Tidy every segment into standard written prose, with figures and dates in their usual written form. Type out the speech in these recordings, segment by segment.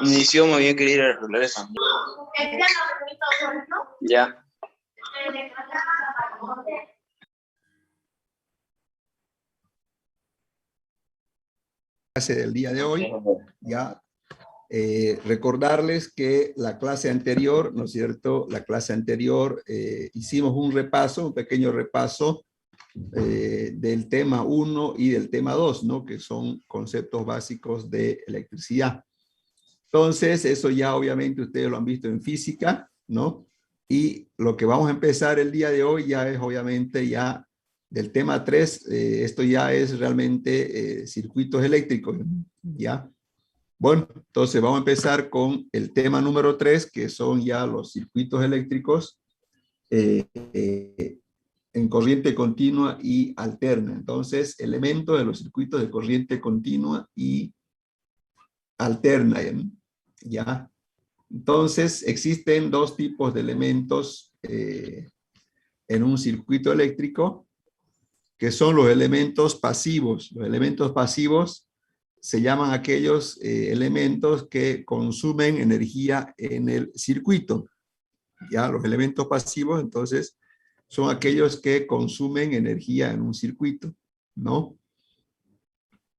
Inició, me había querido arreglar eso. Ya. Clase del día de hoy, ya recordarles que la clase anterior, ¿no es cierto? La clase anterior hicimos un repaso, un pequeño repaso del tema 1 y del tema 2, ¿no? Que son conceptos básicos de electricidad. Entonces, eso ya obviamente ustedes lo han visto en física, ¿no? Y lo que vamos a empezar el día de hoy ya es obviamente ya del tema 3, esto ya es realmente circuitos eléctricos, ¿ya? Bueno, entonces vamos a empezar con el tema número 3, que son ya los circuitos eléctricos en corriente continua y alterna. Entonces, elementos de los circuitos de corriente continua y alterna, ¿ya? Entonces, existen dos tipos de elementos en un circuito eléctrico, que son los elementos pasivos. Los elementos pasivos se llaman aquellos elementos que consumen energía en el circuito. Ya, los elementos pasivos, entonces, son aquellos que consumen energía en un circuito, ¿no?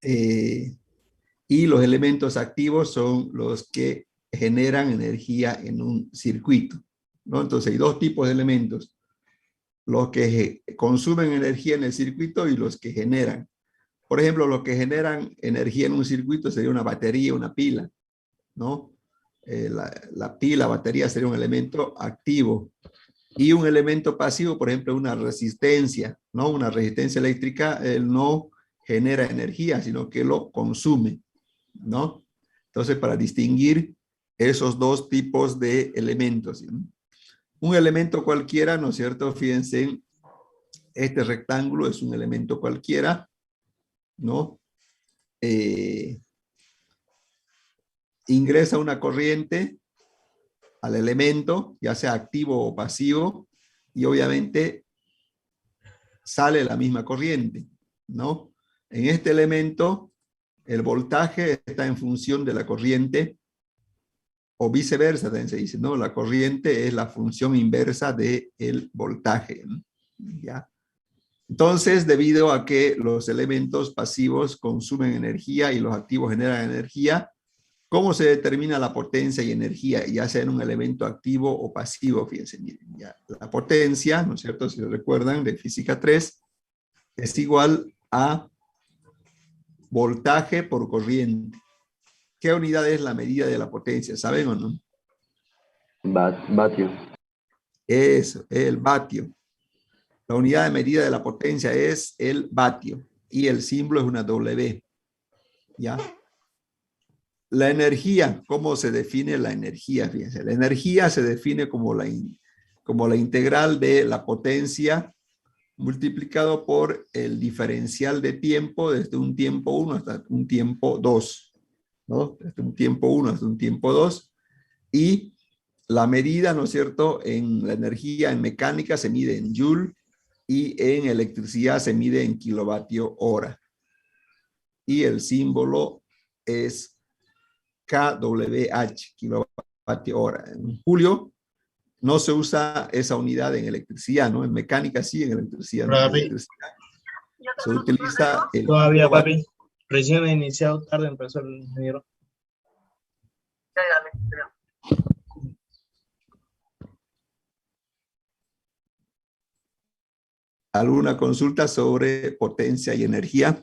Y los elementos activos son los que generan energía en un circuito, ¿no? Entonces hay dos tipos de elementos, los que consumen energía en el circuito y los que generan. Por ejemplo, los que generan energía en un circuito sería una batería, una pila, ¿no? La pila, batería sería un elemento activo. Y un elemento pasivo, por ejemplo, una resistencia, ¿no? Una resistencia eléctrica no genera energía, sino que lo consume, ¿no? Entonces, para distinguir esos dos tipos de elementos, ¿no? Un elemento cualquiera, ¿no es cierto? Fíjense, este rectángulo es un elemento cualquiera, ¿no? Ingresa una corriente al elemento, ya sea activo o pasivo, y obviamente sale la misma corriente, ¿no? En este elemento, el voltaje está en función de la corriente, o viceversa, también se dice, ¿no? La corriente es la función inversa del voltaje, ¿no? ¿Ya? Entonces, debido a que los elementos pasivos consumen energía y los activos generan energía, ¿cómo se determina la potencia y energía, ya sea en un elemento activo o pasivo? Fíjense, miren, ya. La potencia, ¿no es cierto? Si lo recuerdan, de física 3, es igual a voltaje por corriente. ¿Qué unidad es la medida de la potencia? ¿Saben o no? Vatio. Eso, el vatio. La unidad de medida de la potencia es el vatio y el símbolo es una W. ¿Ya? La energía, ¿cómo se define la energía? Fíjense, la energía se define como la integral de la potencia multiplicado por el diferencial de tiempo desde un tiempo 1 hasta un tiempo 2, ¿no? Desde un tiempo 1 hasta un tiempo 2. Y la medida, ¿no es cierto? En la energía, en mecánica se mide en joule y en electricidad se mide en kilovatio hora. Y el símbolo es kWh, kilovatio hora. En Julio no se usa esa unidad en electricidad, ¿no? En mecánica sí, en electricidad no. En electricidad se utiliza el Todavía, papi. Recién he iniciado, tarde empezó el ingeniero. ¿Alguna consulta sobre potencia y energía?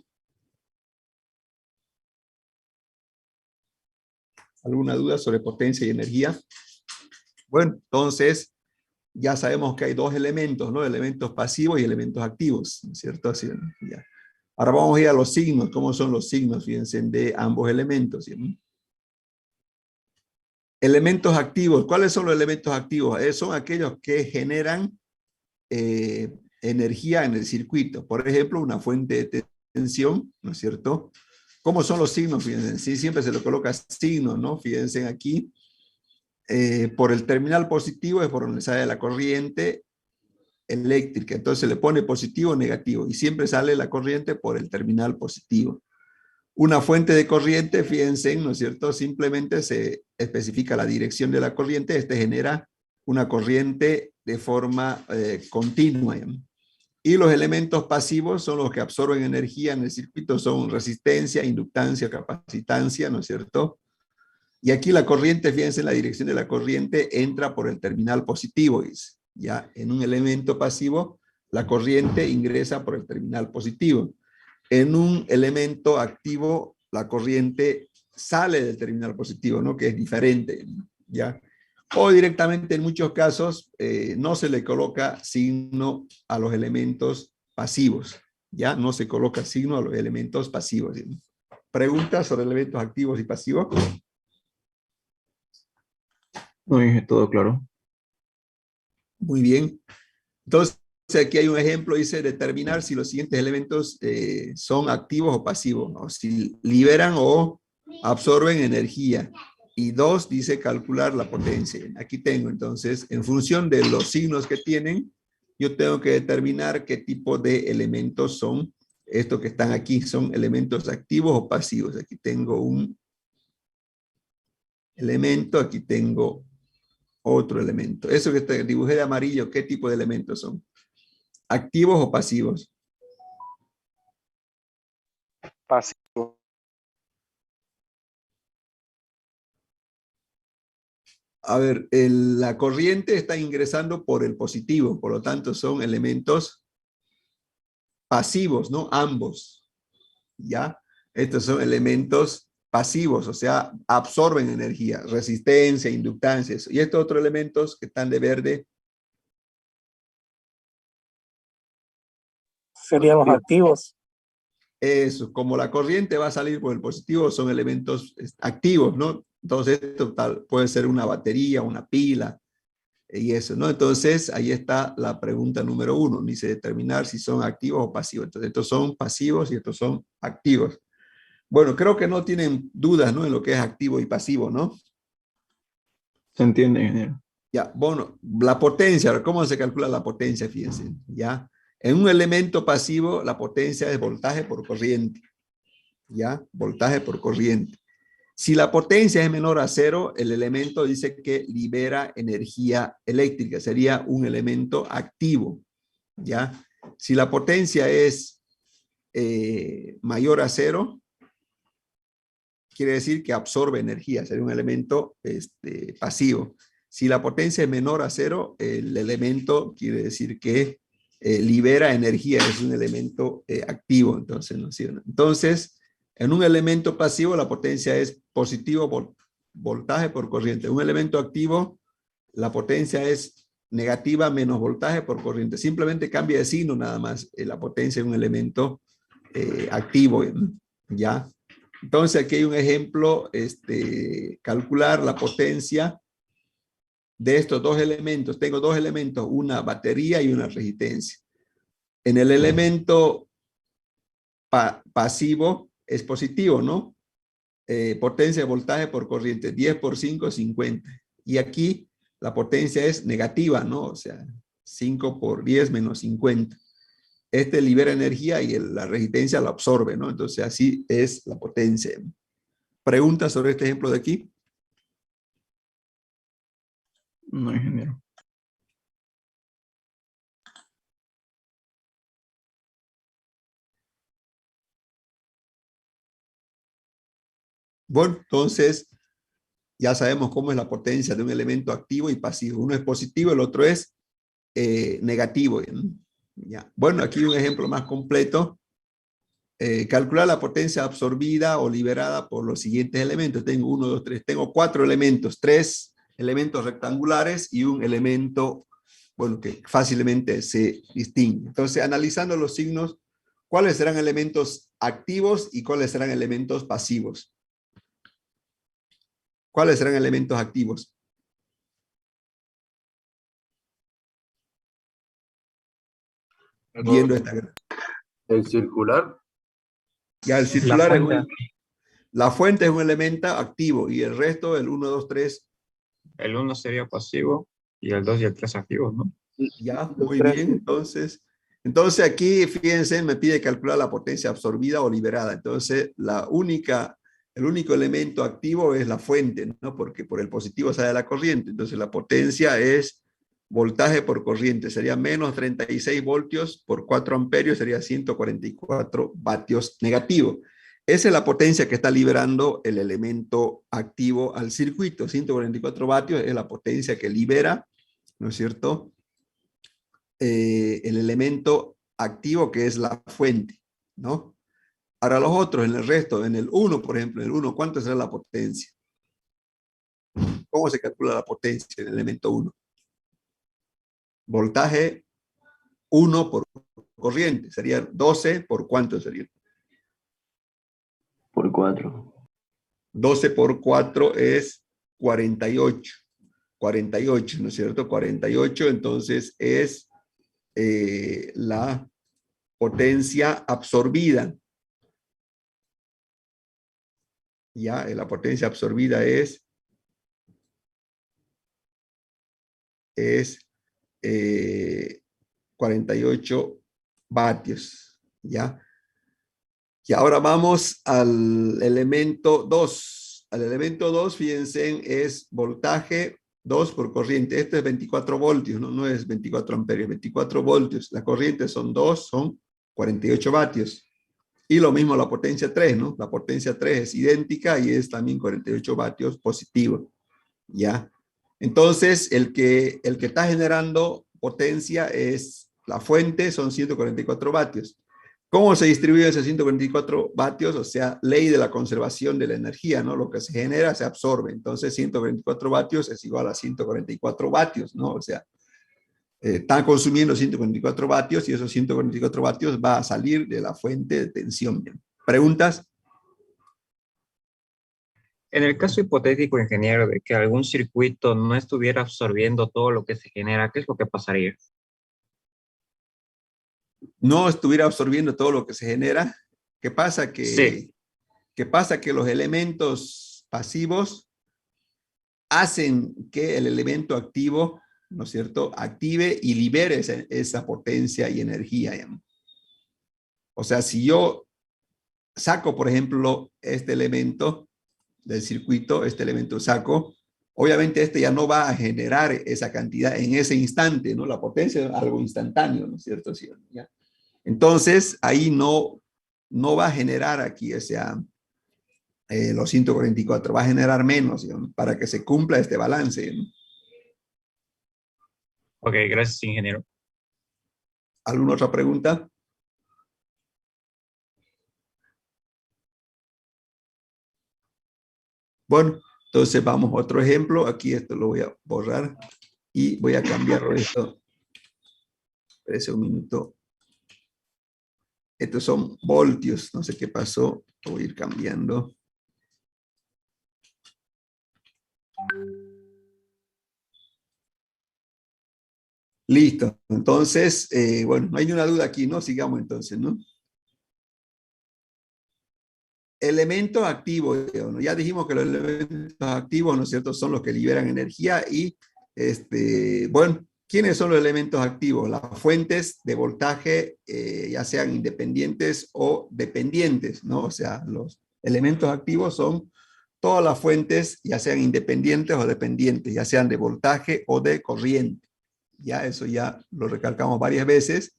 ¿Alguna duda sobre potencia y energía? Bueno, entonces ya sabemos que hay dos elementos, ¿no? Elementos pasivos y elementos activos, ¿no es cierto? Así, ¿no? Ya. Ahora vamos a ir a los signos. ¿Cómo son los signos? Fíjense, de ambos elementos, ¿sí? Elementos activos. ¿Cuáles son los elementos activos? Son aquellos que generan energía en el circuito. Por ejemplo, una fuente de tensión, ¿no es cierto? ¿Cómo son los signos? Fíjense, sí, siempre se le coloca signos, ¿no? Fíjense aquí. Por el terminal positivo es por donde sale la corriente eléctrica. Entonces se le pone positivo o negativo y siempre sale la corriente por el terminal positivo. Una fuente de corriente, fíjense, ¿no es cierto? Simplemente se especifica la dirección de la corriente. Este genera una corriente de forma continua. Y los elementos pasivos son los que absorben energía en el circuito, son resistencia, inductancia, capacitancia, ¿no es cierto? Y aquí la corriente, fíjense, en la dirección de la corriente entra por el terminal positivo. Ya en un elemento pasivo, la corriente ingresa por el terminal positivo. En un elemento activo, la corriente sale del terminal positivo, ¿no? Que es diferente, ¿ya? O directamente, en muchos casos, no se le coloca signo a los elementos pasivos, ¿ya? No se coloca signo a los elementos pasivos. ¿Sí? ¿Preguntas sobre elementos activos y pasivos? No dije todo claro. Muy bien. Entonces, aquí hay un ejemplo, dice determinar si los siguientes elementos son activos o pasivos, o si liberan o absorben energía. Y 2, dice calcular la potencia. Aquí tengo, entonces, en función de los signos que tienen, yo tengo que determinar qué tipo de elementos son estos que están aquí. ¿Son elementos activos o pasivos? Aquí tengo un elemento, aquí tengo otro elemento. Eso que te dibujé de amarillo, ¿qué tipo de elementos son? ¿Activos o pasivos? Pasivo. A ver, la corriente está ingresando por el positivo, por lo tanto son elementos pasivos, ¿no? Ambos, ¿ya? Estos son elementos pasivos, o sea, absorben energía, resistencia, inductancia, eso. Y estos otros elementos que están de verde. Serían los activos. Eso, como la corriente va a salir por el positivo, son elementos activos, ¿no? Entonces, esto puede ser una batería, una pila, y eso, ¿no? Entonces, ahí está la pregunta número 1. Dice determinar si son activos o pasivos. Entonces, estos son pasivos y estos son activos. Bueno, creo que no tienen dudas, ¿no? En lo que es activo y pasivo, ¿no? ¿Se entiende, ingeniero? Ya, bueno, la potencia, ¿cómo se calcula la potencia? Fíjense, ¿ya? En un elemento pasivo, la potencia es voltaje por corriente, ¿ya? Voltaje por corriente. Si la potencia es menor a 0, el elemento dice que libera energía eléctrica, sería un elemento activo, ¿ya? Si la potencia es mayor a 0, quiere decir que absorbe energía, sería un elemento pasivo. Si la potencia es menor a 0, el elemento quiere decir que libera energía, es un elemento activo. Entonces, ¿no? Entonces, en un elemento pasivo, la potencia es positivo por voltaje por corriente. Un elemento activo, la potencia es negativa menos voltaje por corriente. Simplemente cambia de signo nada más. La potencia es un elemento activo, ¿ya? Entonces, aquí hay un ejemplo, calcular la potencia de estos dos elementos. Tengo dos elementos, una batería y una resistencia. En el elemento pasivo es positivo, ¿no? Potencia de voltaje por corriente, 10 por 5, 50. Y aquí la potencia es negativa, ¿no? O sea, 5 por 10 menos 50. Libera energía y la resistencia la absorbe, ¿no? Entonces, así es la potencia. ¿Preguntas sobre este ejemplo de aquí? No, ingeniero. Bueno, entonces ya sabemos cómo es la potencia de un elemento activo y pasivo. Uno es positivo, el otro es negativo. Ya. Bueno, aquí un ejemplo más completo. Calcular la potencia absorbida o liberada por los siguientes elementos. Tengo 1, 2, 3. Tengo 4 elementos, 3 elementos rectangulares y un elemento, bueno, que fácilmente se distingue. Entonces, analizando los signos, ¿cuáles serán elementos activos y cuáles serán elementos pasivos? ¿Cuáles serán elementos activos? Viendo esta. El circular. Ya el circular La la fuente es un elemento activo y el resto, el 1, 2, 3. El 1 sería pasivo y el 2 y el 3 activos, ¿no? Ya, muy bien. Entonces, Entonces aquí, fíjense, me pide calcular la potencia absorbida o liberada. Entonces el único elemento activo es la fuente, ¿no? Porque por el positivo sale la corriente. Entonces la potencia es voltaje por corriente. Sería menos 36 voltios por 4 amperios, sería 144 vatios negativo. Esa es la potencia que está liberando el elemento activo al circuito. 144 vatios es la potencia que libera, ¿no es cierto?, el elemento activo que es la fuente, ¿no? Ahora los otros, en el resto, en el 1, por ejemplo, en el 1, ¿cuánto será la potencia? ¿Cómo se calcula la potencia del elemento 1? Voltaje 1 por corriente, sería 12 por ¿cuánto sería? Por 4. 12 por 4 es 48. 48, ¿no es cierto? 48, entonces es la potencia absorbida. Ya, la potencia absorbida es 48 vatios. ¿Ya? Y ahora vamos al elemento 2. Al elemento 2, fíjense, es voltaje 2 por corriente. Este es 24 voltios, ¿no? No es 24 amperios, 24 voltios. La corriente son 2, son 48 vatios. Y lo mismo la potencia 3, ¿no? La potencia 3 es idéntica y es también 48 vatios positivo. ¿Ya? Entonces, el que está generando potencia es la fuente, son 144 vatios. ¿Cómo se distribuye esos 144 vatios? O sea, ley de la conservación de la energía, ¿no? Lo que se genera se absorbe. Entonces, 144 vatios es igual a 144 vatios, ¿no? O sea, están consumiendo 144 vatios y esos 144 vatios va a salir de la fuente de tensión. ¿Preguntas? En el caso hipotético, ingeniero, de que algún circuito no estuviera absorbiendo todo lo que se genera, ¿qué es lo que pasaría? No estuviera absorbiendo todo lo que se genera. ¿Qué pasa? Sí. ¿Qué pasa? Que los elementos pasivos hacen que el elemento activo, ¿no es cierto?, active y libere esa potencia y energía. ¿Ya? O sea, si yo saco, por ejemplo, este elemento del circuito, este elemento saco, obviamente este ya no va a generar esa cantidad en ese instante, ¿no? La potencia es algo instantáneo, ¿no es cierto? ¿Sí? ¿Ya? Entonces, ahí no va a generar aquí los 144, va a generar menos, ¿no? Para que se cumpla este balance, ¿no? Ok, gracias, ingeniero. ¿Alguna otra pregunta? Bueno, entonces vamos a otro ejemplo. Aquí esto lo voy a borrar y voy a cambiarlo esto. Espérese un minuto. Estos son voltios. No sé qué pasó. Lo voy a ir cambiando. Listo. Entonces, bueno, no hay ninguna duda aquí, ¿no? Sigamos entonces, ¿no? Elementos activos, ¿no? Ya dijimos que los elementos activos, ¿no es cierto?, son los que liberan energía y, bueno, ¿quiénes son los elementos activos? Las fuentes de voltaje, ya sean independientes o dependientes, ¿no? O sea, los elementos activos son todas las fuentes, ya sean independientes o dependientes, ya sean de voltaje o de corriente. Ya eso ya lo recalcamos varias veces.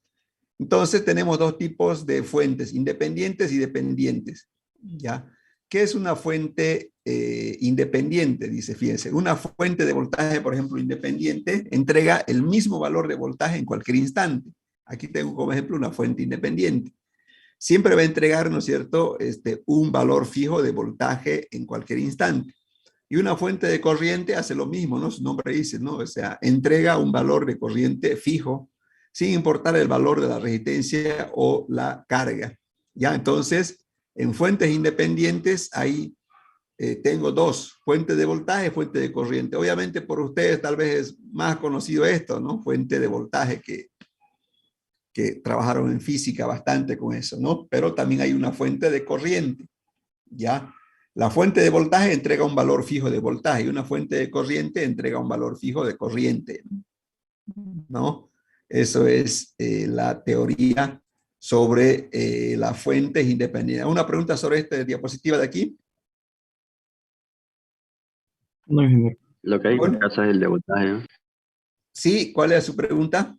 Entonces tenemos dos tipos de fuentes, independientes y dependientes. ¿Ya? ¿Qué es una fuente independiente? Dice, fíjense, una fuente de voltaje, por ejemplo, independiente, entrega el mismo valor de voltaje en cualquier instante. Aquí tengo como ejemplo una fuente independiente. Siempre va a entregar, ¿no es cierto?, un valor fijo de voltaje en cualquier instante. Y una fuente de corriente hace lo mismo, ¿no? Su nombre dice, ¿no? O sea, entrega un valor de corriente fijo, sin importar el valor de la resistencia o la carga. ¿Ya? Entonces, en fuentes independientes, ahí tengo dos, fuente de voltaje, fuente de corriente. Obviamente por ustedes tal vez es más conocido esto, ¿no? Fuente de voltaje que trabajaron en física bastante con eso, ¿no? Pero también hay una fuente de corriente, ¿ya? La fuente de voltaje entrega un valor fijo de voltaje y una fuente de corriente entrega un valor fijo de corriente, ¿no? Eso es la teoría sobre las fuentes independientes. ¿Una pregunta sobre esta diapositiva de aquí? No, ingeniero. Lo que hay en Bueno. casa es el de voltaje, ¿no? Sí, ¿cuál es su pregunta?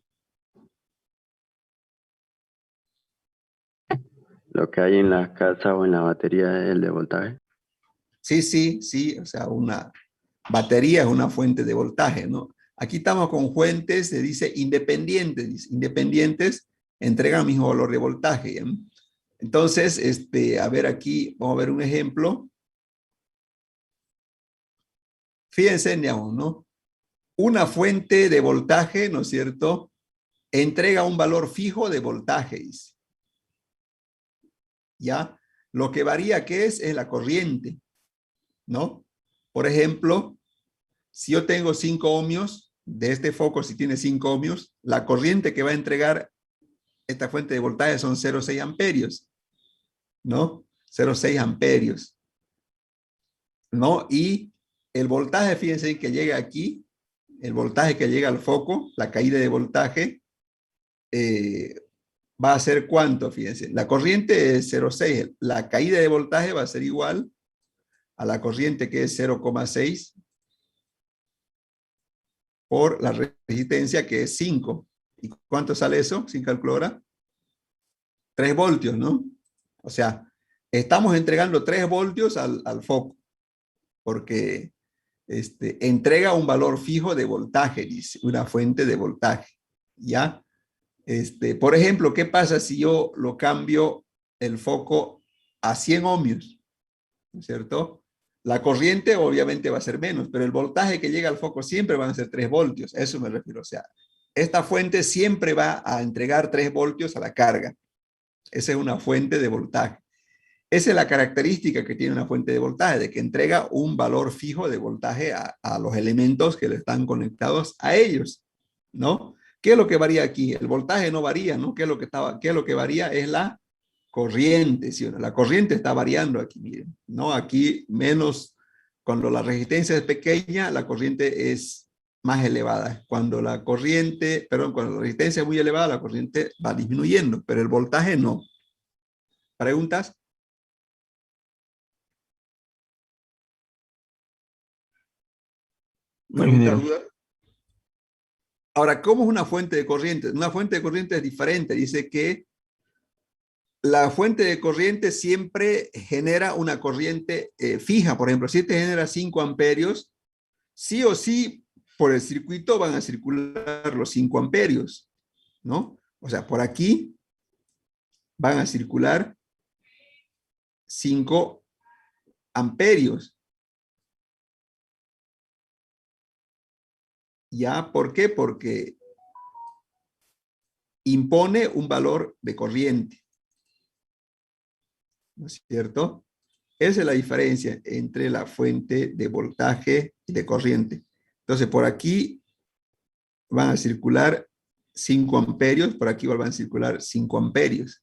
Lo que hay en las casas o en la batería es el de voltaje. Sí, sí, sí, o sea, una batería es una fuente de voltaje, ¿no? Aquí estamos con fuentes, se dice independientes. Independientes entregan el mismo valor de voltaje, ¿eh? Entonces, a ver aquí, vamos a ver un ejemplo. Fíjense, ¿no? Una fuente de voltaje, ¿no es cierto?, entrega un valor fijo de voltaje, dice. ¿Ya? Lo que varía, ¿qué es? Es la corriente, ¿no? Por ejemplo, si yo tengo 5 ohmios, de este foco, si tiene 5 ohmios, la corriente que va a entregar esta fuente de voltaje son 0,6 amperios, ¿no? 0,6 amperios, ¿no? Y el voltaje, fíjense que llega aquí, el voltaje que llega al foco, la caída de voltaje, va a ser ¿cuánto? Fíjense, la corriente es 0,6, la caída de voltaje va a ser igual a la corriente que es 0,6 por la resistencia que es 5. ¿Y cuánto sale eso sin calculadora? 3 voltios, ¿no? O sea, estamos entregando 3 voltios al foco, porque entrega un valor fijo de voltaje, dice, una fuente de voltaje, ¿ya? Por ejemplo, ¿qué pasa si yo lo cambio el foco a 100 ohmios? ¿No es cierto? La corriente obviamente va a ser menos, pero el voltaje que llega al foco siempre van a ser 3 voltios, a eso me refiero. O sea, esta fuente siempre va a entregar 3 voltios a la carga. Esa es una fuente de voltaje. Esa es la característica que tiene una fuente de voltaje, de que entrega un valor fijo de voltaje a los elementos que le están conectados a ellos, ¿no? ¿Qué es lo que varía aquí? El voltaje no varía, ¿no? ¿Qué es lo que varía? Es la corriente, ¿sí o no? La corriente está variando aquí, miren, ¿no? Aquí menos, cuando la resistencia es pequeña, la corriente es más elevada. Cuando la resistencia es muy elevada, la corriente va disminuyendo, pero el voltaje no. ¿Preguntas? No, ingeniero. ¿Dudas? Ahora, ¿cómo es una fuente de corriente? Una fuente de corriente es diferente. Dice que la fuente de corriente siempre genera una corriente fija. Por ejemplo, si genera 5 amperios, sí o sí por el circuito van a circular los 5 amperios, ¿no? O sea, por aquí van a circular 5 amperios. ¿Ya? ¿Por qué? Porque impone un valor de corriente. ¿No es cierto? Esa es la diferencia entre la fuente de voltaje y de corriente. Entonces, por aquí van a circular 5 amperios, por aquí van a circular 5 amperios.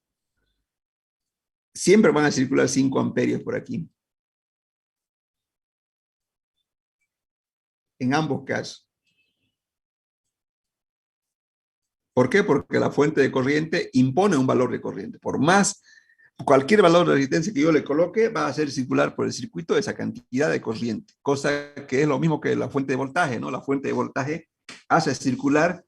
Siempre van a circular 5 amperios por aquí. En ambos casos. ¿Por qué? Porque la fuente de corriente impone un valor de corriente. Por más, cualquier valor de resistencia que yo le coloque, va a hacer circular por el circuito esa cantidad de corriente. Cosa que es lo mismo que la fuente de voltaje, ¿no? La fuente de voltaje hace circular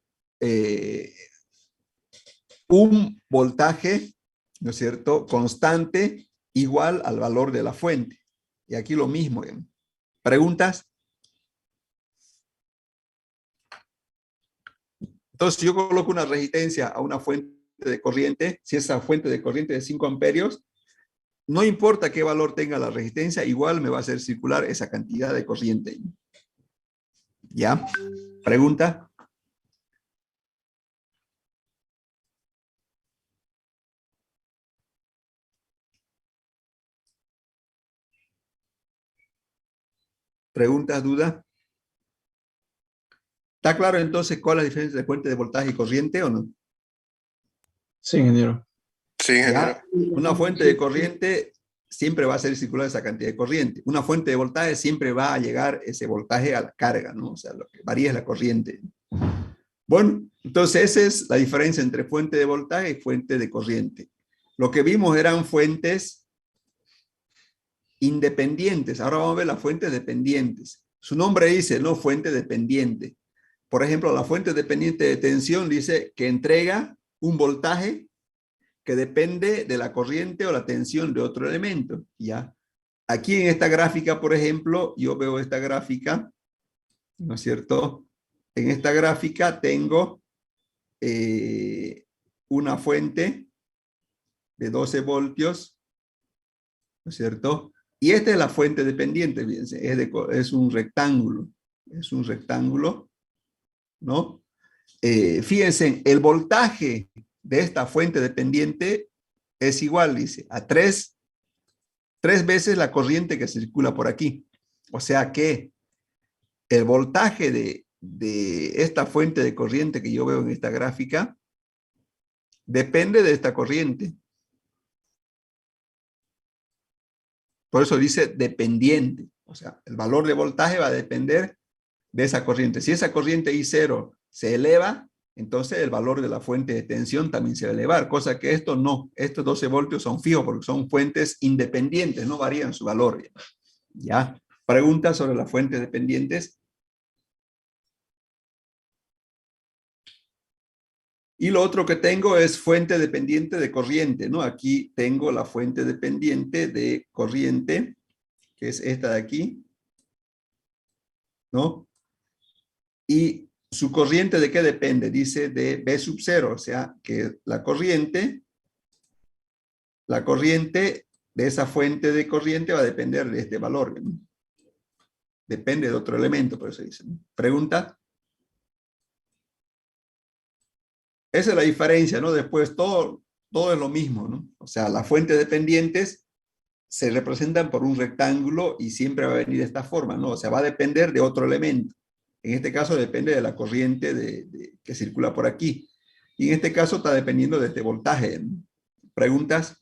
un voltaje, ¿no es cierto?, constante, igual al valor de la fuente. Y aquí lo mismo. ¿Preguntas? Entonces, si yo coloco una resistencia a una fuente de corriente, si esa fuente de corriente es de 5 amperios, no importa qué valor tenga la resistencia, igual me va a hacer circular esa cantidad de corriente. ¿Ya? ¿Pregunta? ¿Preguntas, dudas? ¿Está claro entonces cuál es la diferencia de fuente de voltaje y corriente o no? Sí, ingeniero. Sí, ingeniero. ¿Ya? Una fuente de corriente siempre va a hacer circular esa cantidad de corriente. Una fuente de voltaje siempre va a llegar ese voltaje a la carga, ¿no? O sea, lo que varía es la corriente. Bueno, entonces esa es la diferencia entre fuente de voltaje y fuente de corriente. Lo que vimos eran fuentes independientes. Ahora vamos a ver las fuentes dependientes. Su nombre dice, no, fuente dependiente. Por ejemplo, la fuente dependiente de tensión dice que entrega un voltaje que depende de la corriente o la tensión de otro elemento. ¿Ya? Aquí en esta gráfica, por ejemplo, yo veo esta gráfica, ¿no es cierto? En esta gráfica tengo una fuente de 12 voltios, ¿no es cierto? Y esta es la fuente dependiente, fíjense, es un rectángulo, ¿no? Fíjense, el voltaje de esta fuente dependiente es igual, dice, a tres veces la corriente que circula por aquí. O sea que el voltaje de esta fuente de corriente que yo veo en esta gráfica depende de esta corriente. Por eso dice dependiente. O sea, el valor de voltaje va a depender de esa corriente. Si esa corriente I0 se eleva, entonces el valor de la fuente de tensión también se va a elevar, cosa que esto no. Estos 12 voltios son fijos porque son fuentes independientes, no varían su valor. ¿Ya? Preguntas sobre las fuentes dependientes. Y lo otro que tengo es fuente dependiente de corriente, ¿no? Aquí tengo la fuente dependiente de corriente, que es esta de aquí, ¿no? Y su corriente ¿de qué depende? Dice de B sub 0, o sea, que la corriente de esa fuente de corriente va a depender de este valor, ¿no? Depende de otro elemento, por eso dice, ¿no? ¿Pregunta? Esa es la diferencia, ¿no? Después todo es lo mismo, ¿no? O sea, las fuentes dependientes se representan por un rectángulo y siempre va a venir de esta forma, ¿no? O sea, va a depender de otro elemento. En este caso depende de la corriente que circula por aquí. Y en este caso está dependiendo de este voltaje, ¿no? ¿Preguntas?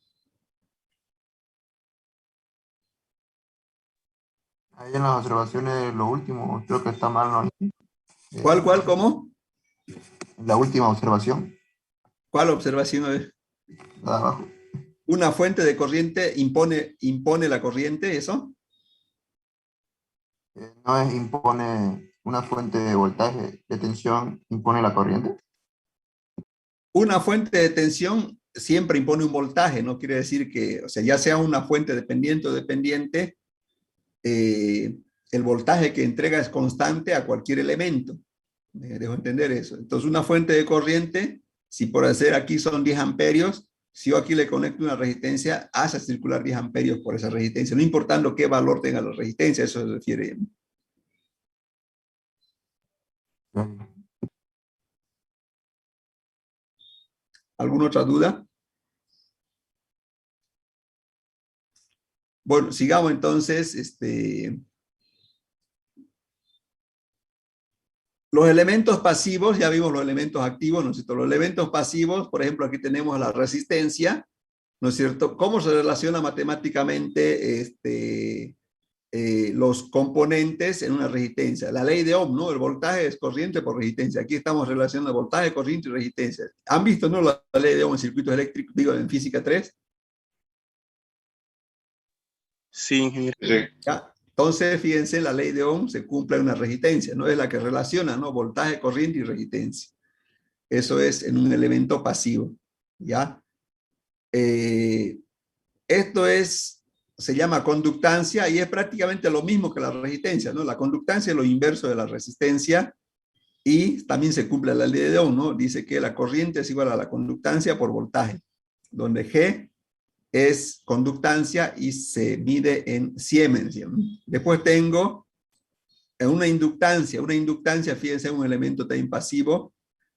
Ahí en las observaciones, lo último, creo que está mal, ¿no? ¿Cuál, cómo? La última observación, ¿Cuál observación? A ver. la de abajo. Una fuente de corriente impone la corriente, ¿eso? No es impone una fuente de voltaje, de tensión, impone la corriente. Una fuente de tensión siempre impone un voltaje, no quiere decir que, o sea, ya sea una fuente dependiente o dependiente, el voltaje que entrega es constante a cualquier elemento. Me dejo entender eso. Entonces, una fuente de corriente, si por hacer aquí son 10 amperios, si yo aquí le conecto una resistencia, hace circular 10 amperios por esa resistencia, no importando qué valor tenga la resistencia, eso se refiere. ¿Alguna otra duda? Bueno, sigamos entonces. Los elementos pasivos, ya vimos los elementos activos, ¿no es cierto? Los elementos pasivos, por ejemplo, aquí tenemos la resistencia, ¿no es cierto? ¿Cómo se relaciona matemáticamente los componentes en una resistencia? La ley de Ohm, ¿no? El voltaje es corriente por resistencia. Aquí estamos relacionando voltaje, corriente y resistencia. ¿Han visto, no, la ley de Ohm en circuitos eléctricos, digo, en física 3? Sí, ingeniero. ¿Ya? Entonces, fíjense, la ley de Ohm se cumple en una resistencia, ¿no? Es la que relaciona, ¿no? Voltaje, corriente y resistencia. Eso es en un elemento pasivo, ¿ya? Esto se llama conductancia y es prácticamente lo mismo que la resistencia, ¿no? La conductancia es lo inverso de la resistencia y también se cumple la ley de Ohm, ¿no? Dice que la corriente es igual a la conductancia por voltaje, donde G es conductancia y se mide en Siemens. Después tengo una inductancia, fíjense, es un elemento también pasivo.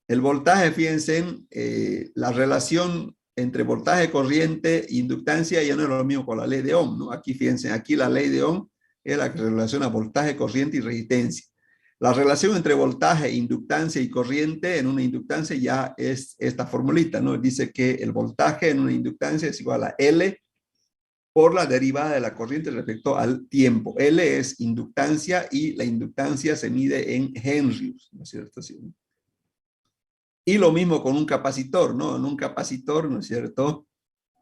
El voltaje, fíjense, en la relación entre voltaje, corriente e inductancia ya no es lo mismo con la ley de Ohm, ¿no? Aquí, fíjense, aquí la ley de Ohm es la que relaciona voltaje, corriente y resistencia. La relación entre voltaje, inductancia y corriente en una inductancia ya es esta formulita, ¿no? Dice que el voltaje en una inductancia es igual a L por la derivada de la corriente respecto al tiempo. L es inductancia y la inductancia se mide en henrios, ¿no es cierto? Y lo mismo con un capacitor, ¿no? En un capacitor, ¿no es cierto?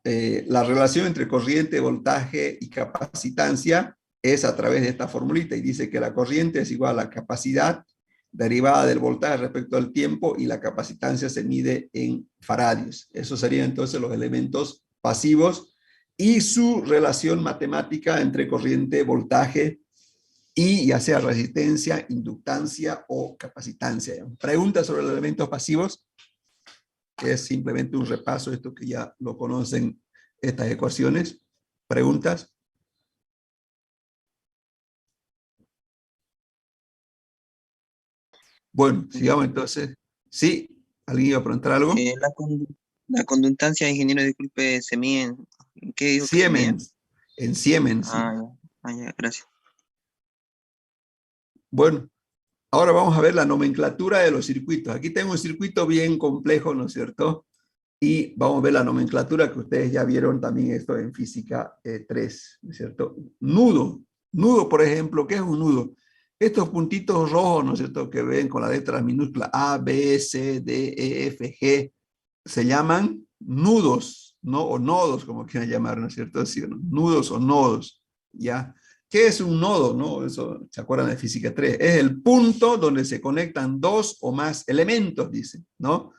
La relación entre corriente, voltaje y capacitancia es a través de esta formulita y dice que la corriente es igual a la capacidad derivada del voltaje respecto al tiempo y la capacitancia se mide en faradios. Esos serían entonces los elementos pasivos y su relación matemática entre corriente, voltaje y ya sea resistencia, inductancia o capacitancia. Preguntas sobre los elementos pasivos. Es simplemente un repaso, esto que ya lo conocen, estas ecuaciones. ¿Preguntas? Bueno, sigamos entonces. Sí, ¿alguien iba a preguntar algo? La conductancia, ingeniero, disculpe, se mide ¿en qué dijo que se mide? Siemens, en Siemens. Sí. Ya, gracias. Bueno, ahora vamos a ver la nomenclatura de los circuitos. Aquí tengo un circuito bien complejo, ¿no es cierto? Y vamos a ver la nomenclatura que ustedes ya vieron también esto en física 3, ¿no es cierto? Nudo. Nudo, por ejemplo, ¿qué es un nudo? Estos puntitos rojos, ¿no es cierto?, que ven con las letras minúsculas A, B, C, D, E, F, G, se llaman nudos, ¿no? O nodos, como quieran llamar, ¿no es cierto? Así, ¿no? Nudos o nodos, ¿ya? ¿Qué es un nodo, no? Eso, ¿se acuerdan de física 3? Es el punto donde se conectan dos o más elementos, dice, ¿no?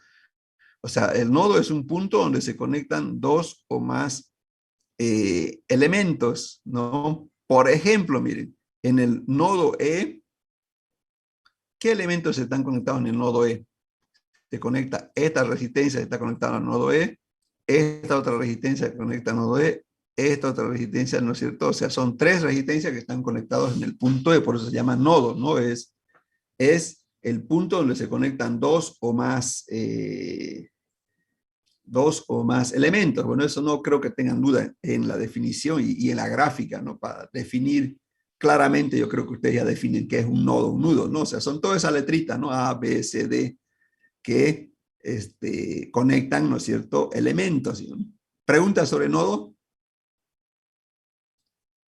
O sea, el nodo es un punto donde se conectan dos o más elementos, ¿no? Por ejemplo, miren, en el nodo E, ¿qué elementos están conectados en el nodo E? Se conecta esta resistencia, está conectada al nodo E, esta otra resistencia que conecta al nodo E, esta otra resistencia, ¿no es cierto? O sea, son tres resistencias que están conectadas en el punto E, por eso se llama nodo, ¿no? Es el punto donde se conectan dos o más elementos. Bueno, eso no creo que tengan duda en la definición y en la gráfica, ¿no? Para definir claramente, yo creo que ustedes ya definen qué es un nodo, un nudo, ¿no? O sea, son todas esas letritas, ¿no? A, B, C, D, que conectan, ¿no es cierto?, elementos. ¿No? ¿Preguntas sobre nodo?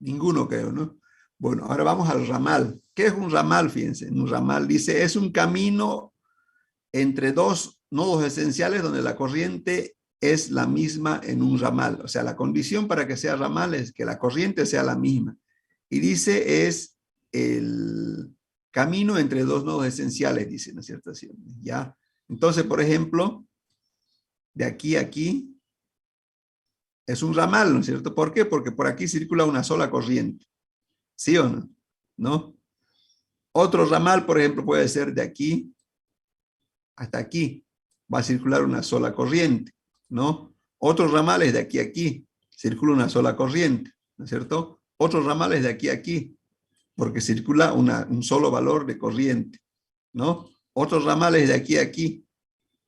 Ninguno, creo, ¿no? Bueno, ahora vamos al ramal. ¿Qué es un ramal? Fíjense, un ramal dice, es un camino entre dos nodos esenciales donde la corriente es la misma en un ramal. O sea, la condición para que sea ramal es que la corriente sea la misma. Y dice, es el camino entre dos nodos esenciales, dice, ¿no es cierto? ¿Ya? Entonces, por ejemplo, de aquí a aquí es un ramal, ¿no es cierto? ¿Por qué? Porque por aquí circula una sola corriente. ¿Sí o no? ¿No? Otro ramal, por ejemplo, puede ser de aquí hasta aquí. Va a circular una sola corriente, ¿no? Otros ramales de aquí a aquí. Circula una sola corriente, ¿no es cierto? Otros ramales de aquí a aquí. Porque circula un solo valor de corriente, ¿no? Otros ramales de aquí a aquí.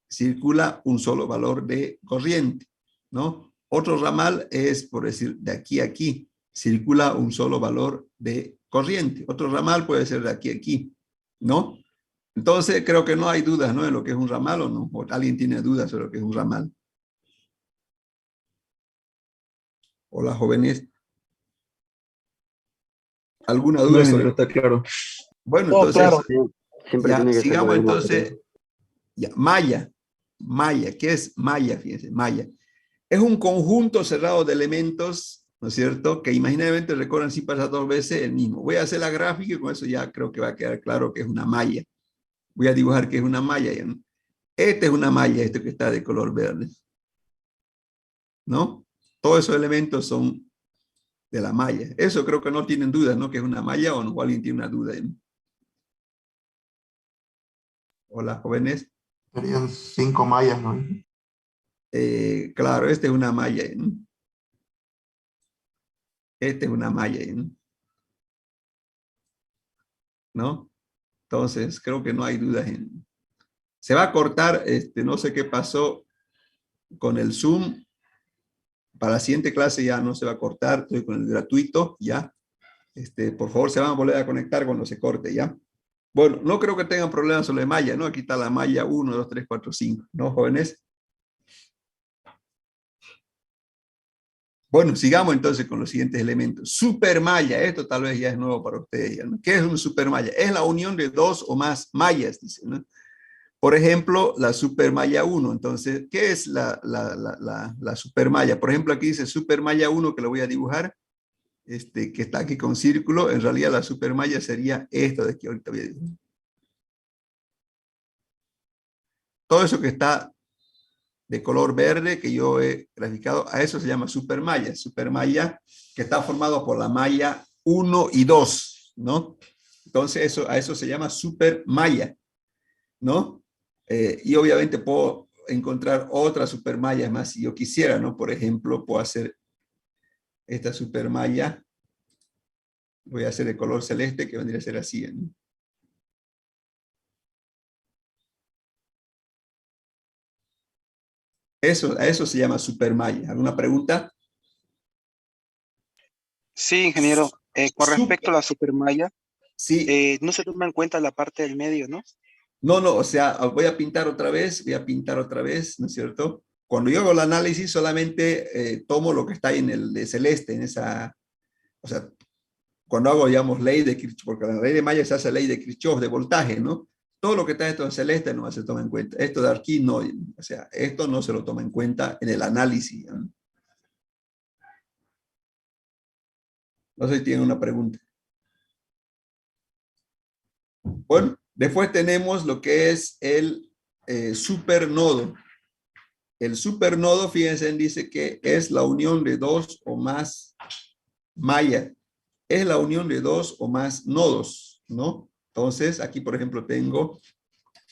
Circula un solo valor de corriente, ¿no? Otro ramal es, por decir, de aquí a aquí, circula un solo valor de corriente. Otro ramal puede ser de aquí a aquí, ¿no? Entonces, creo que no hay dudas, ¿no?, de lo que es un ramal o no. ¿O alguien tiene dudas sobre lo que es un ramal? Hola, jóvenes. ¿Alguna duda No, sobre? está claro. Bueno, Todo entonces, claro. Siempre ya, tiene que ser sigamos la misma entonces. corriente. Ya, malla. Malla, ¿qué es malla? Fíjense, malla. Es un conjunto cerrado de elementos, ¿no es cierto?, que imaginariamente recorren sin pasar dos veces el mismo. Voy a hacer la gráfica y con eso ya creo que va a quedar claro que es una malla. Voy a dibujar que es una malla. ¿No? Esta es una malla, esto que está de color verde, ¿no? Todos esos elementos son de la malla. Eso creo que no tienen dudas, ¿no?, que es una malla, o no, alguien tiene una duda. ¿No? Hola, jóvenes. Serían 5 mallas, ¿no? Claro, esta es una malla. ¿No? Esta es una malla. ¿No? Entonces, creo que no hay dudas. Se va a cortar, no sé qué pasó con el Zoom. Para la siguiente clase ya no se va a cortar, estoy con el gratuito, ya. Por favor, se van a volver a conectar cuando se corte, ya. Bueno, no creo que tengan problemas sobre malla, ¿no? Aquí está la malla 1, 2, 3, 4, 5, ¿no, jóvenes? Bueno, sigamos entonces con los siguientes elementos. Supermalla, esto tal vez ya es nuevo para ustedes. ¿No? ¿Qué es una supermalla? Es la unión de dos o más mallas, dice, ¿no? Por ejemplo, la supermalla 1. Entonces, ¿qué es la supermalla? Por ejemplo, aquí dice supermalla 1, que lo voy a dibujar, que está aquí con círculo. En realidad la supermalla sería esta de aquí, ahorita voy a dibujar. Todo eso que está de color verde que yo he graficado, a eso se llama supermalla. Supermalla que está formado por la malla 1 y 2, ¿no? Entonces a eso se llama supermalla, ¿no? Y obviamente puedo encontrar otras supermallas más si yo quisiera, ¿no? Por ejemplo, puedo hacer esta supermalla, voy a hacer de color celeste, que vendría a ser así, ¿no? A eso se llama supermalla. ¿Alguna pregunta? Sí, ingeniero. Con respecto a la supermalla, Sí. no se toma en cuenta la parte del medio, ¿no? No, o sea, voy a pintar otra vez, ¿no es cierto? Cuando yo hago el análisis, solamente tomo lo que está ahí en el de celeste, en esa, o sea, cuando hago, digamos, ley de Kirchhoff, porque la ley de malla se hace ley de Kirchhoff, de voltaje, ¿no? Todo lo que está esto en celeste no se toma en cuenta. Esto de aquí no, o sea, esto no se lo toma en cuenta en el análisis, ¿no? No sé si tienen una pregunta. Bueno, después tenemos lo que es el supernodo. El supernodo, fíjense, dice que es la unión de dos o más mallas. Es la unión de dos o más nodos, ¿no? Entonces, aquí, por ejemplo, tengo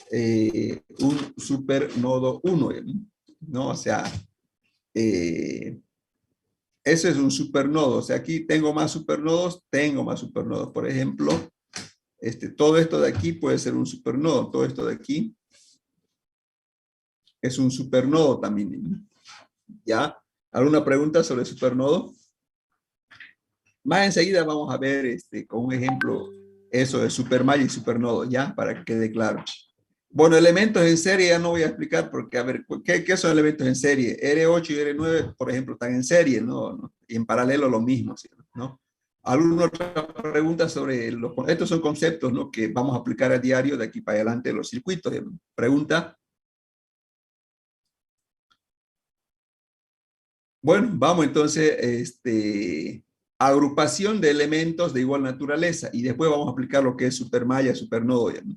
un supernodo 1, ¿no? O sea, eso es un supernodo. O sea, aquí tengo más supernodos. Por ejemplo, todo esto de aquí puede ser un supernodo. Todo esto de aquí es un supernodo también. ¿Ya? ¿Alguna pregunta sobre supernodo? Más enseguida vamos a ver con un ejemplo eso de supermalla y supernodo, ¿ya? Para que quede claro. Bueno, elementos en serie ya no voy a explicar porque, a ver, ¿qué son elementos en serie? R8 y R9, por ejemplo, están en serie, ¿no? Y en paralelo lo mismo, ¿no? ¿Alguna otra pregunta sobre estos son conceptos, ¿no? Que vamos a aplicar a diario de aquí para adelante en los circuitos? ¿Pregunta? Bueno, vamos entonces, agrupación de elementos de igual naturaleza y después vamos a aplicar lo que es supermalla, supernodo, ¿no?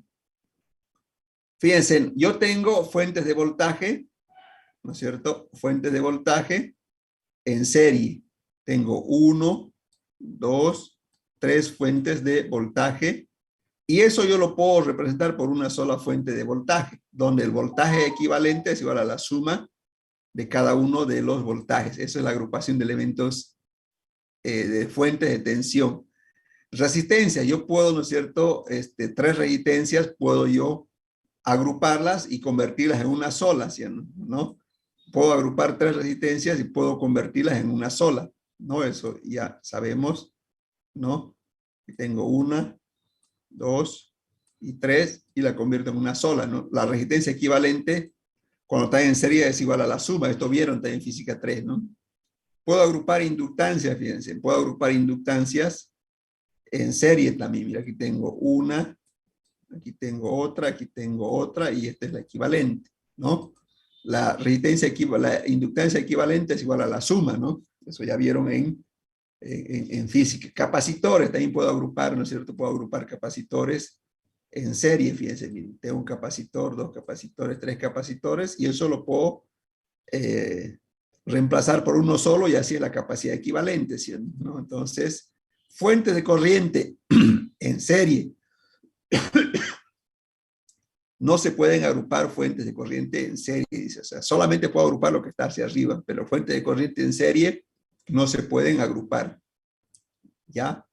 Fíjense, yo tengo fuentes de voltaje, ¿no es cierto? Fuentes de voltaje en serie. Tengo 1, 2, 3 fuentes de voltaje y eso yo lo puedo representar por una sola fuente de voltaje, donde el voltaje equivalente es igual a la suma de cada uno de los voltajes. Eso es la agrupación de elementos de fuentes de tensión. Resistencia, yo puedo, ¿no es cierto? 3 resistencias puedo yo agruparlas y convertirlas en una sola, ¿no? Puedo agrupar 3 resistencias y puedo convertirlas en una sola, ¿no? Eso ya sabemos, ¿no? Tengo 1, 2 y 3 y la convierto en una sola, ¿no? La resistencia equivalente cuando está en serie es igual a la suma. Esto vieron también en física 3, ¿no? Puedo agrupar inductancias, fíjense. Puedo agrupar inductancias en serie también. Mira, aquí tengo una, aquí tengo otra y esta es la equivalente, ¿no? La inductancia equivalente es igual a la suma, ¿no? Eso ya vieron en física. Capacitores, también puedo agrupar, ¿no es cierto? Puedo agrupar capacitores en serie, fíjense, miren, tengo un capacitor, 2 capacitores, 3 capacitores, y eso lo puedo reemplazar por uno solo y así es la capacidad equivalente, ¿no? Entonces, fuentes de corriente en serie. No se pueden agrupar fuentes de corriente en serie, dice, o sea, solamente puedo agrupar lo que está hacia arriba, pero fuentes de corriente en serie no se pueden agrupar, ¿ya?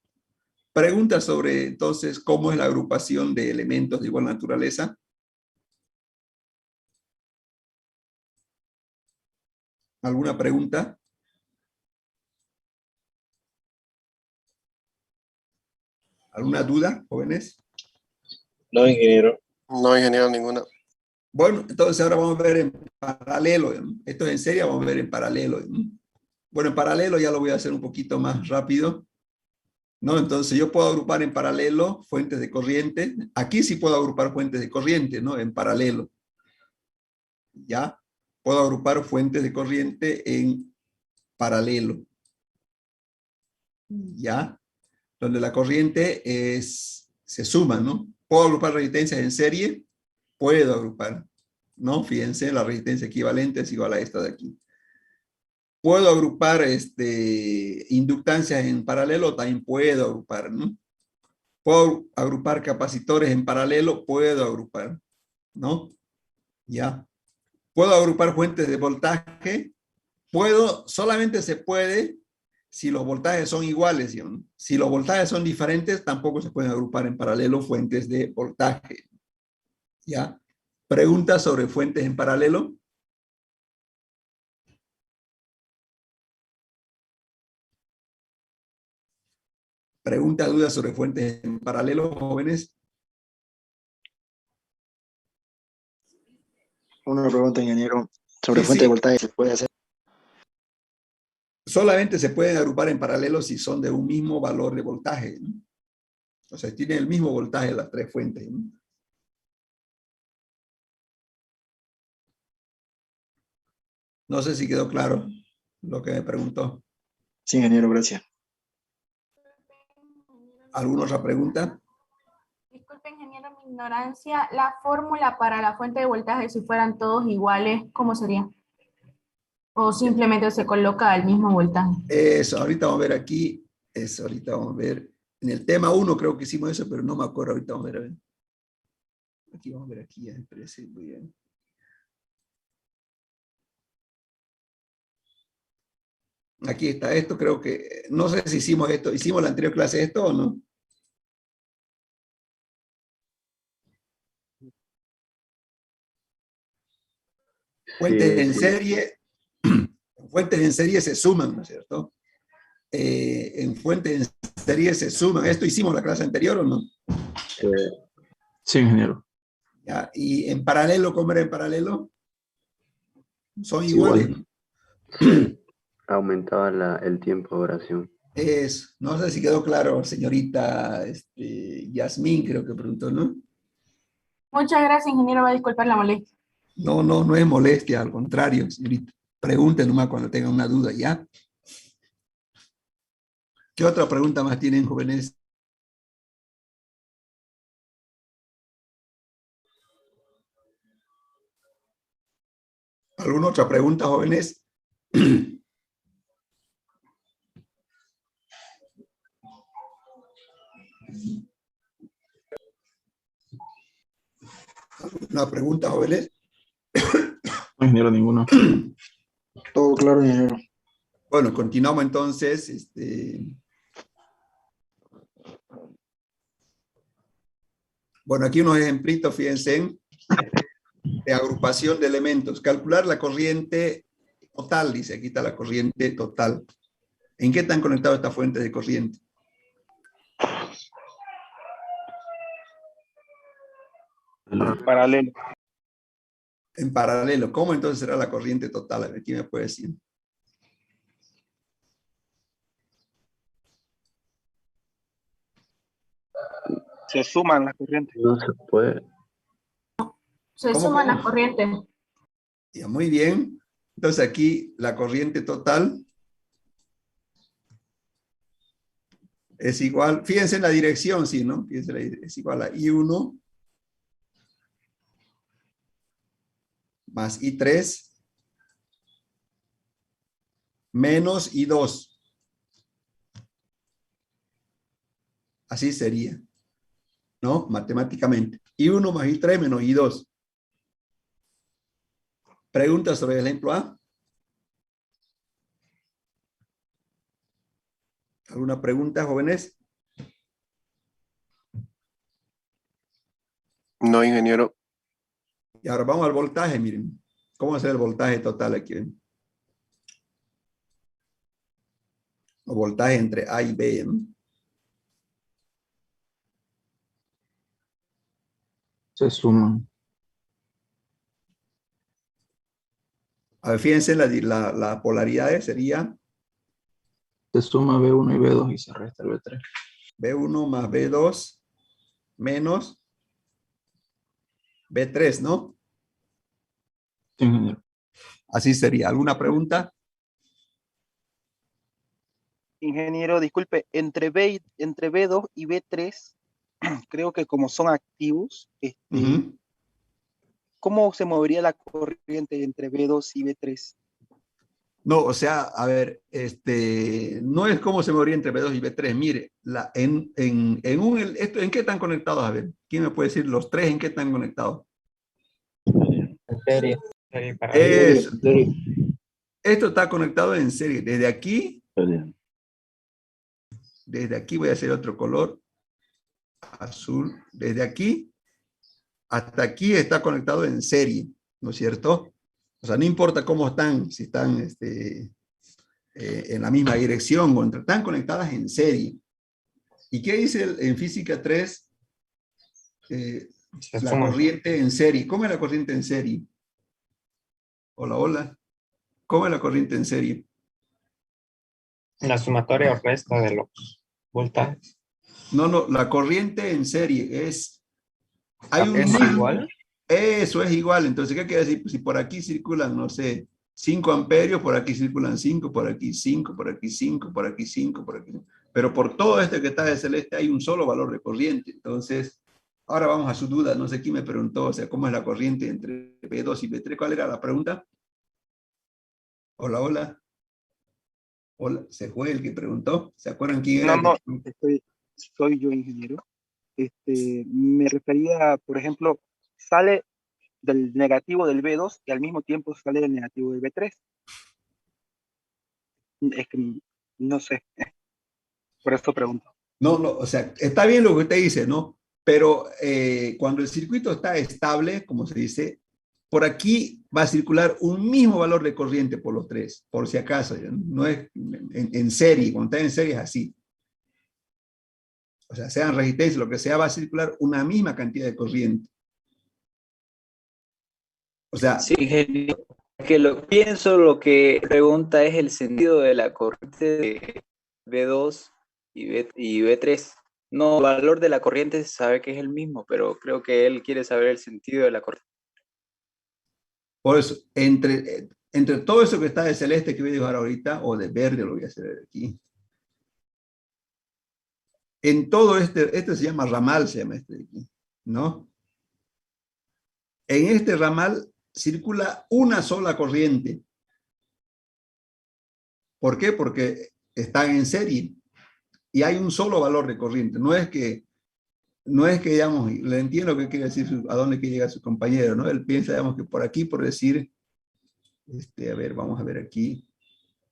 Pregunta sobre, entonces, cómo es la agrupación de elementos de igual naturaleza. ¿Alguna pregunta? ¿Alguna duda, jóvenes? No, ingeniero. No, ingeniero, ninguna. Bueno, entonces ahora vamos a ver en paralelo, ¿no? Esto es en serie, vamos a ver en paralelo, ¿no? Bueno, en paralelo ya lo voy a hacer un poquito más rápido. ¿no? Entonces yo puedo agrupar en paralelo fuentes de corriente. Aquí sí puedo agrupar fuentes de corriente, ¿no? En paralelo. ¿Ya? Puedo agrupar fuentes de corriente en paralelo. ¿Ya? Donde la corriente se suma, ¿no? ¿Puedo agrupar resistencias en serie? Puedo agrupar, ¿no? Fíjense, la resistencia equivalente es igual a esta de aquí. ¿Puedo agrupar inductancias en paralelo? También puedo agrupar, ¿no? ¿Puedo agrupar capacitores en paralelo? Puedo agrupar, ¿no? ¿Ya? ¿Puedo agrupar fuentes de voltaje? Solamente se puede si los voltajes son iguales, ¿no? Si los voltajes son diferentes, tampoco se pueden agrupar en paralelo fuentes de voltaje. ¿Ya? ¿Preguntas sobre fuentes en paralelo? ¿Preguntas, dudas sobre fuentes en paralelo, jóvenes? Una pregunta, ingeniero, sobre Sí, fuente de sí. voltaje, ¿se puede hacer? Solamente se pueden agrupar en paralelo si son de un mismo valor de voltaje, ¿no? O sea, tienen el mismo voltaje las tres fuentes, ¿no? No sé si quedó claro lo que me preguntó. Sí, ingeniero, gracias. ¿Alguna otra pregunta? Disculpe, ingeniero, mi ignorancia. La fórmula para la fuente de voltaje, si fueran todos iguales, ¿cómo sería? ¿O simplemente se coloca el mismo voltaje? Eso, ahorita vamos a ver aquí. Eso, ahorita vamos a ver. En el tema 1 creo que hicimos eso, pero no me acuerdo. Ahorita vamos a ver. Aquí vamos a ver aquí. Ya me parece muy bien. Aquí está esto, creo que, no sé si hicimos esto, ¿hicimos la anterior clase esto o no? Fuentes en Sí. serie se suman, ¿no es cierto? En fuentes en serie se suman. ¿Esto hicimos la clase anterior o no? Sí, ingeniero. ¿Ya? Y en paralelo, ¿cómo era en paralelo? Son Es iguales, igual. ¿no? Sí. Aumentaba el tiempo de oración. No sé si quedó claro, señorita Yasmín, creo que preguntó, ¿no? Muchas gracias, ingeniero. Va a disculpar la molestia. No es molestia, al contrario, señorita. Pregunten nomás cuando tengan una duda, ¿ya? ¿Qué otra pregunta más tienen, jóvenes? ¿Alguna otra pregunta, jóvenes? ¿Alguna pregunta, jóvenes? No, ingeniero, ninguno. Todo claro, ingeniero. Bueno, continuamos entonces. Bueno, aquí unos ejemplitos, fíjense, de agrupación de elementos. Calcular la corriente total, dice, aquí está la corriente total. ¿En qué están conectadas estas fuentes de corriente? Paralelo. En paralelo. ¿Cómo entonces será la corriente total? A ver, ¿quién me puede decir? Se suman las corrientes. No se puede. Se ¿Cómo, suman cómo? las corrientes. Ya, muy bien. Entonces aquí la corriente total es igual, fíjense en la dirección, sí, ¿no? Fíjense, es igual a I1 más I3 menos I2. Así sería, ¿no? Matemáticamente. I1 más I3 menos I2. ¿Preguntas sobre el ejemplo A? ¿Alguna pregunta, jóvenes? No, ingeniero. Y ahora vamos al voltaje, miren. ¿Cómo es el voltaje total aquí? ¿Ven? O voltaje entre A y B, ¿no? Se suman. A ver, fíjense, la polaridad sería Se suma B1 y B2 y se resta el B3. B1 más B2 menos B3, ¿no? Sí, ingeniero. Así sería. ¿Alguna pregunta? Ingeniero, disculpe, entre B2 y B3, creo que como son activos, Ujú. ¿cómo se movería la corriente entre B2 y B3? No, o sea, a ver, no es cómo se movería entre B2 y B3. Mire, ¿en qué están conectados? A ver, ¿quién me puede decir los tres en qué están conectados? En serie. Serie para Eso. Esto está conectado en serie. Desde aquí voy a hacer otro color, azul. Desde aquí hasta aquí está conectado en serie, ¿no es cierto? O sea, no importa cómo están, si están en la misma dirección o están conectadas en serie. ¿Y qué dice en física 3? Se La suman. corriente en serie. ¿Cómo es la corriente en serie? Hola, hola. ¿Cómo es la corriente en serie? La sumatoria o resta de los voltajes. No, la corriente en serie es... Hay un ¿Es mismo... igual? Eso es igual. Entonces, ¿qué quiere decir? Pues si por aquí circulan, no sé, 5 amperios, por aquí circulan 5, por aquí 5, por aquí 5, por aquí 5, por aquí. Pero por todo este que está de celeste hay un solo valor de corriente. Entonces, ahora vamos a su duda. No sé quién me preguntó, o sea, ¿cómo es la corriente entre B2 y B3? ¿Cuál era la pregunta? Hola, hola. Hola, se fue el que preguntó. ¿Se acuerdan quién era? No, soy yo, ingeniero. Me refería, por ejemplo, sale del negativo del B2 y al mismo tiempo sale del negativo del B3. Es que no sé, por eso pregunto. No, o sea, está bien lo que usted dice, ¿no? Pero cuando el circuito está estable, como se dice, por aquí va a circular un mismo valor de corriente por los tres, por si acaso, ¿ya? No es en serie, cuando está en serie es así. O sea, sean resistencias, lo que sea, va a circular una misma cantidad de corriente. O sea, Sí, ingeniero. Que lo pienso, lo que pregunta es el sentido de la corriente de B2 y B3. No, el valor de la corriente se sabe que es el mismo, pero creo que él quiere saber el sentido de la corriente. por eso, entre todo eso que está de celeste que voy a dibujar ahorita, o de verde lo voy a hacer aquí, en todo este se llama ramal, se llama este de aquí, ¿no? En este ramal circula una sola corriente. ¿Por qué? Porque están en serie y hay un solo valor de corriente. No es que, digamos, le entiendo qué quiere decir, a dónde quiere llegar su compañero, ¿no? Él piensa, digamos, que por aquí, por decir, a ver, vamos a ver aquí,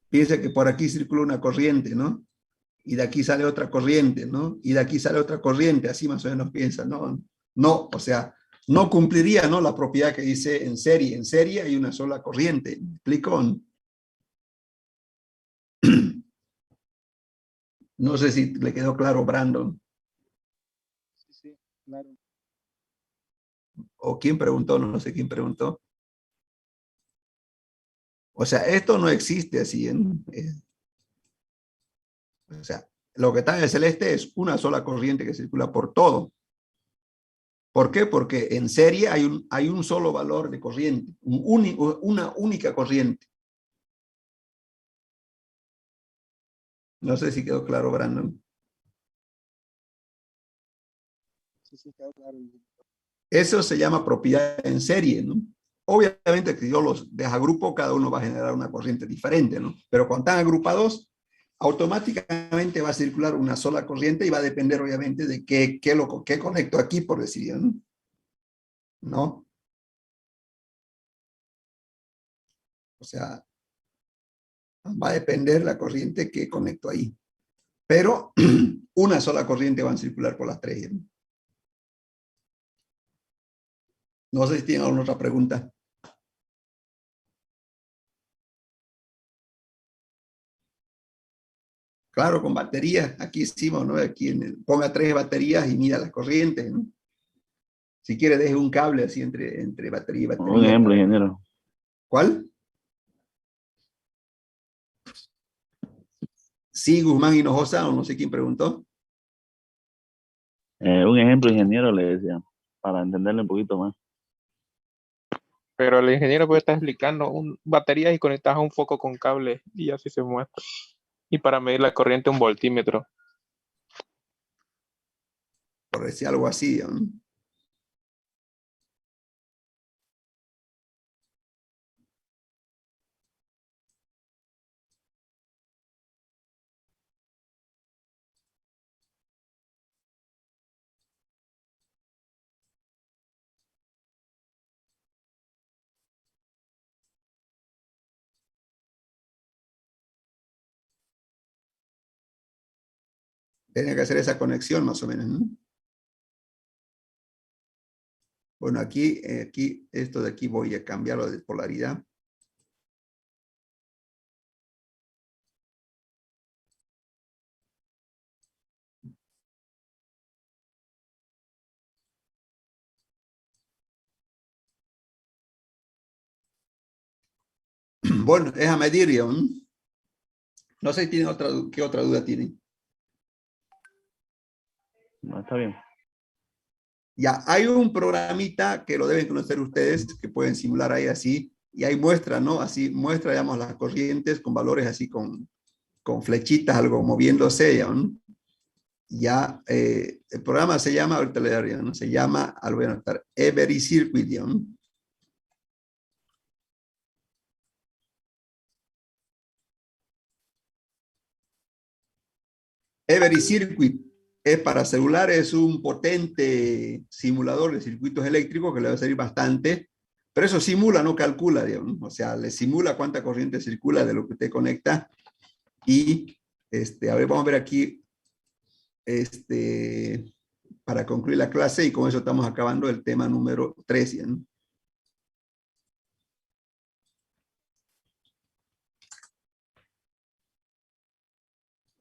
piensa que por aquí circula una corriente, ¿no? Y de aquí sale otra corriente, ¿no? Y de aquí sale otra corriente, así más o menos piensa, ¿no? No, o sea, no cumpliría, ¿no? La propiedad que dice en serie. En serie hay una sola corriente. ¿Me explico? No sé si le quedó claro, Brandon. Sí, claro. ¿O quién preguntó? No sé quién preguntó. O sea, esto no existe así. O sea, lo que está en el celeste es una sola corriente que circula por todo. ¿Por qué? Porque en serie hay un solo valor de corriente, una única corriente. No sé si quedó claro, Brandon. Sí, quedó claro. Eso se llama propiedad en serie, ¿no? Obviamente que si yo los desagrupo, cada uno va a generar una corriente diferente, ¿no? Pero cuando están agrupados, automáticamente va a circular una sola corriente y va a depender, obviamente, de qué conecto aquí, por decir, ¿no? ¿No? O sea, va a depender la corriente que conecto ahí. Pero una sola corriente va a circular por las tres, ¿no? No sé si tienen alguna otra pregunta. Claro, con baterías, aquí hicimos, ¿no? Aquí ponga 3 baterías y mira las corrientes, ¿no? Si quiere, deje un cable así entre batería y batería. Un ejemplo, ingeniero. ¿Cuál? Sí, Guzmán Hinojosa, o no sé quién preguntó. Un ejemplo, ingeniero, le decía, para entenderle un poquito más. Pero el ingeniero puede estar explicando baterías y conectadas a un foco con cable y así se muestra. Y para medir la corriente un voltímetro. Por decir algo así, ¿no? Tiene que hacer esa conexión más o menos, ¿no? Bueno, aquí, esto de aquí voy a cambiarlo de polaridad. Bueno, es a medir, ¿no? No sé si tienen ¿qué otra duda tienen? No, está bien. Ya, hay un programita que lo deben conocer ustedes, que pueden simular ahí así, y ahí muestra, ¿no? Así muestra, digamos, las corrientes con valores así con flechitas, algo moviéndose, ¿ya? ¿No? Ya, el programa se llama, ahorita le daré, ¿no? Se llama, lo voy a anotar, Every Circuit, ¿no? Every Circuit es para celulares, es un potente simulador de circuitos eléctricos que le va a servir bastante, pero eso simula, no calcula, digamos, ¿no? O sea, le simula cuánta corriente circula de lo que usted conecta y, a ver, vamos a ver aquí, para concluir la clase y con eso estamos acabando el tema número 3, ¿no?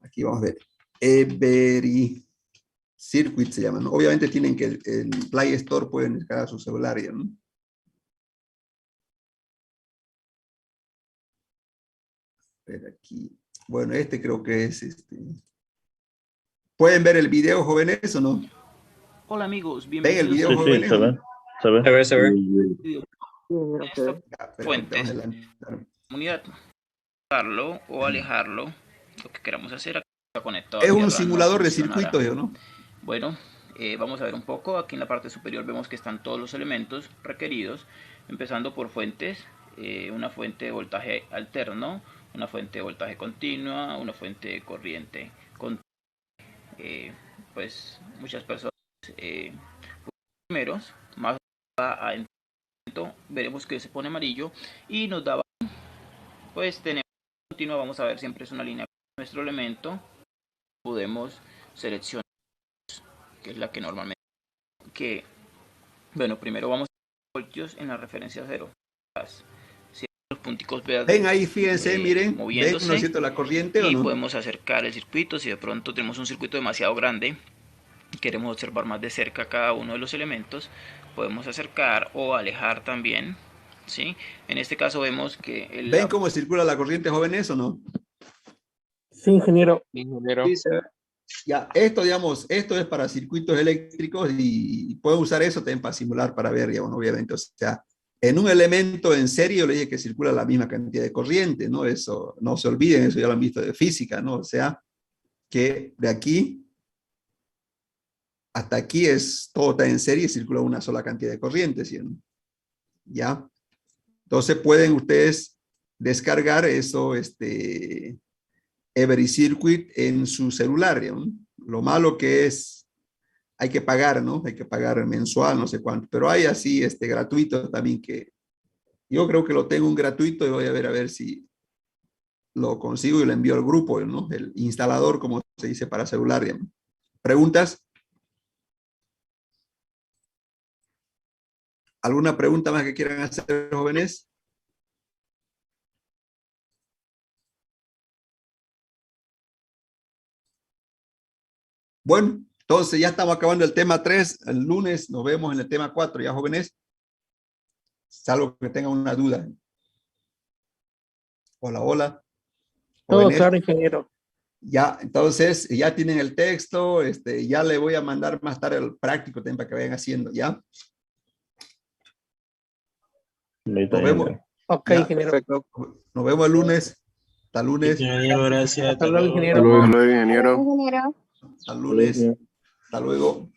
Aquí vamos a ver. Every Circuit se llama, ¿no? Obviamente tienen que el Play Store pueden descargar su celular, ¿no? A ver aquí. Bueno, creo que es ¿Pueden ver el video, jóvenes, o no? Hola amigos, ¿Ven el bienvenidos video, Sí, jóvenes? se o ve. no? Se ve, se ve. Ya, pero fuentes. vamos a adelantar. Comunidad, acercarlo o alejarlo, lo que queramos hacer. Aquí está conectado. Es a un tierra, simulador no de funcionará. circuitos, ¿no? Bueno, vamos a ver un poco. Aquí en la parte superior vemos que están todos los elementos requeridos, empezando por fuentes, una fuente de voltaje alterno, una fuente de voltaje continua, una fuente de corriente continua. Pues muchas personas primeros, más a veremos que se pone amarillo y nos da, pues tenemos continua, vamos a ver, siempre es una línea con nuestro elemento, podemos seleccionar que es la que normalmente, bueno, primero vamos a voltios en la referencia 0, los punticos verdes, ven ahí, fíjense, miren, moviéndose, ven, ¿no es cierto?, la corriente, y ¿o no? podemos acercar el circuito. Si de pronto tenemos un circuito demasiado grande, queremos observar más de cerca cada uno de los elementos, podemos acercar o alejar también, ¿sí? En este caso vemos que ¿ven cómo circula la corriente, jóvenes, o no? Sí, ingeniero. Ingeniero. Sí, se ve. Ya, digamos, esto es para circuitos eléctricos y pueden usar eso también para simular, para ver, digamos, obviamente, o sea, en un elemento en serio le dije que circula la misma cantidad de corriente, ¿no? Eso, no se olviden, eso ya lo han visto de física, ¿no? O sea, que de aquí hasta aquí todo está en serie y circula una sola cantidad de corriente, ¿sí? ¿Ya? Entonces pueden ustedes descargar eso, Every Circuit en su celular, ¿no? Lo malo que es, hay que pagar, ¿no? Hay que pagar mensual, no sé cuánto, pero hay así, gratuito también que, yo creo que lo tengo un gratuito y voy a ver si lo consigo y lo envío al grupo, ¿no? El instalador, como se dice para celular, ¿no? ¿Preguntas? ¿Alguna pregunta más que quieran hacer, jóvenes? Bueno, entonces ya estamos acabando el tema 3. El lunes nos vemos en el tema 4, ya, jóvenes. Salvo que tengan una duda. Hola, hola. Todo Jóvenes. claro, ingeniero. Ya, entonces, ya tienen el texto, ya le voy a mandar más tarde el práctico también para que vayan haciendo, ¿ya? Nos vemos. Ok, Ya, ingeniero. Perfecto. nos vemos el lunes. Hasta lunes. Ingeniero, gracias. Hasta luego, ingeniero. Hasta luego, ingeniero. Hasta lunes. Hasta luego.